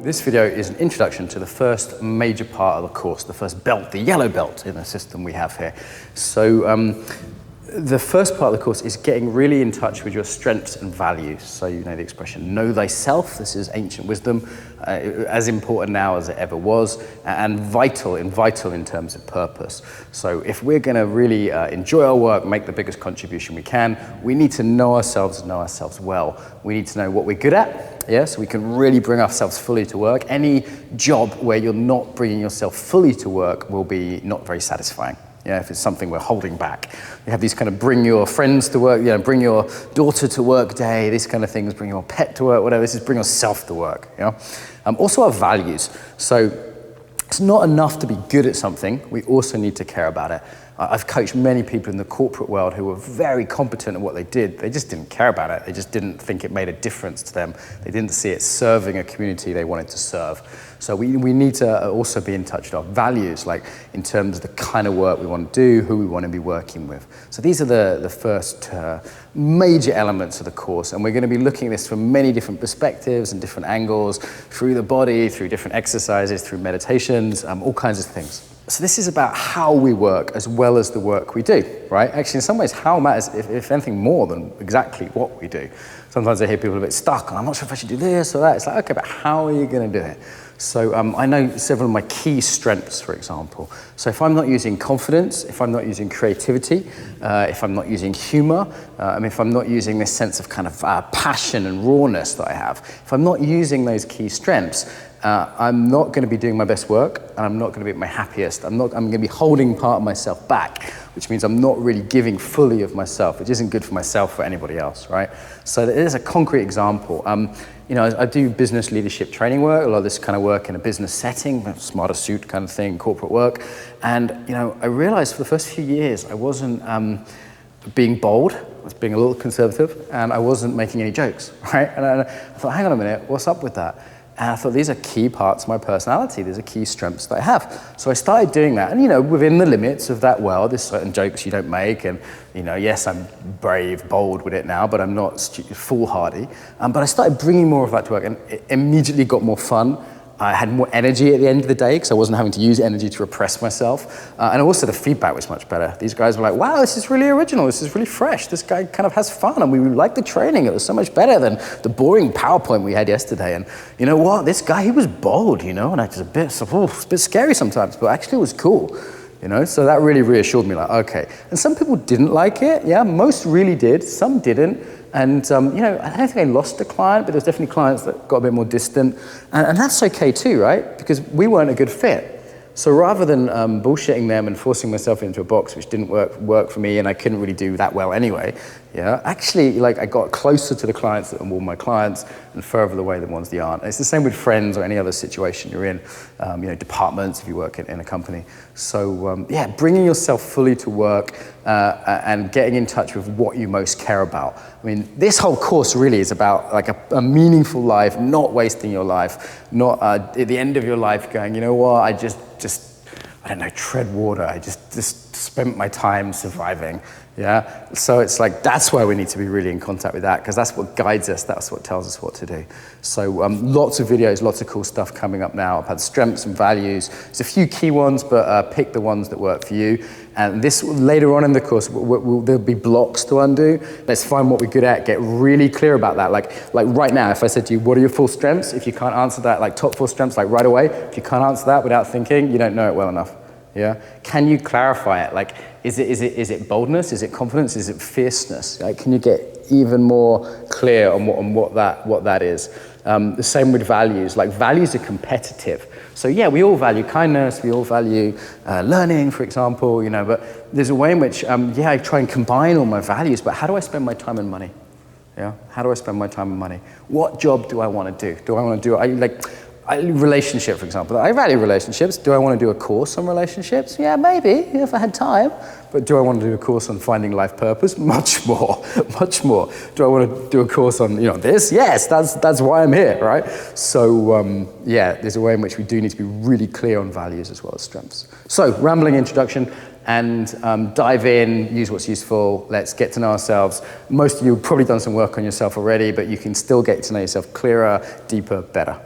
This video is an introduction to the first major part of the course, the first belt, the yellow belt in the system we have here. So the first part of the course is getting really in touch with your strengths and values. So you know the expression, know thyself. This is ancient wisdom, as important now as it ever was, and vital in terms of purpose. So if we're going to really enjoy our work, make the biggest contribution we can, we need to know ourselves well. We need to know what we're good at, yeah, so we can really bring ourselves fully to work. Any job where you're not bringing yourself fully to work will be not very satisfying. Yeah, if it's something we're holding back. You have these kind of bring your friends to work, you know, bring your daughter to work day, these kind of things, bring your pet to work, whatever. This is bring yourself to work, you know. Also our values. So it's not enough to be good at something, we also need to care about it. I've coached many people in the corporate world who were very competent at what they did. They just didn't care about it. They just didn't think it made a difference to them. They didn't see it serving a community they wanted to serve. So we need to also be in touch with our values, like in terms of the kind of work we want to do, who we want to be working with. So these are the first major elements of the course, and we're going to be looking at this from many different perspectives and different angles, through the body, through different exercises, through meditations, all kinds of things. So this is about how we work as well as the work we do, right? Actually, in some ways, how matters, if anything, more than exactly what we do. Sometimes I hear people a bit stuck, and I'm not sure if I should do this or that. It's like, okay, but how are you going to do it? So I know several of my key strengths, for example. So if I'm not using confidence, if I'm not using creativity, if I'm not using humor, if I'm not using this sense of kind of passion and rawness that I have, if I'm not using those key strengths, I'm not going to be doing my best work, and I'm not going to be at my happiest. I'm going to be holding part of myself back, which means I'm not really giving fully of myself, which isn't good for myself or anybody else, right? So there's a concrete example. You know, I do business leadership training work, a lot of this kind of work in a business setting, smarter suit kind of thing, corporate work. And, you know, I realized for the first few years, I wasn't being bold, I was being a little conservative, and I wasn't making any jokes, right? And I thought, hang on a minute, what's up with that? And I thought, these are key parts of my personality. These are key strengths that I have. So I started doing that. And, you know, within the limits of that world, there's certain jokes you don't make. And, you know, yes, I'm brave, bold with it now, but I'm not foolhardy. But I started bringing more of that to work, and it immediately got more fun. I had more energy at the end of the day because I wasn't having to use energy to repress myself. And also the feedback was much better. These guys were like, wow, this is really original. This is really fresh. This guy kind of has fun. And we liked the training. It was so much better than the boring PowerPoint we had yesterday. And you know what? This guy, he was bold, you know, and it was a bit scary sometimes, but actually it was cool. You know, so that really reassured me, like, okay. And some people didn't like it. Yeah, most really did. Some didn't. And, you know, I don't think I lost a client, but there's definitely clients that got a bit more distant. And that's okay too, right? Because we weren't a good fit. So rather than bullshitting them and forcing myself into a box which didn't work for me, and I couldn't really do that well anyway, yeah, actually, like, I got closer to the clients that are more my clients and further away the ones that aren't. And it's the same with friends or any other situation you're in, you know, departments if you work in a company. So yeah, bringing yourself fully to work and getting in touch with what you most care about. I mean, this whole course really is about like a meaningful life, not wasting your life, not at the end of your life going, you know what, I just I don't know, tread water. I just spent my time surviving. Yeah, so it's like, that's why we need to be really in contact with that, because that's what guides us, that's what tells us what to do. So lots of videos, lots of cool stuff coming up now. I've had strengths and values. There's a few key ones, but pick the ones that work for you. And this, later on in the course, there'll be blocks to undo. Let's find what we're good at, get really clear about that. Like right now, if I said to you, what are your 4 strengths? If you can't answer that, like top 4 strengths, like right away, if you can't answer that without thinking, you don't know it well enough. Yeah, can you clarify it? Like, is it boldness? Is it confidence? Is it fierceness? Like, can you get even more clear on what that is? The same with values. Like, values are competitive. So yeah, we all value kindness. We all value learning, for example. You know, but there's a way in which yeah, I try and combine all my values. But how do I spend my time and money? Yeah, how do I spend my time and money? What job do I want to do? Do I want to do relationship, for example. I value relationships. Do I want to do a course on relationships? Yeah, maybe, if I had time. But do I want to do a course on finding life purpose? Much more, much more. Do I want to do a course on, you know, this? Yes, that's why I'm here, right? So, yeah, there's a way in which we do need to be really clear on values as well as strengths. So, rambling introduction, and dive in, use what's useful. Let's get to know ourselves. Most of you have probably done some work on yourself already, but you can still get to know yourself clearer, deeper, better.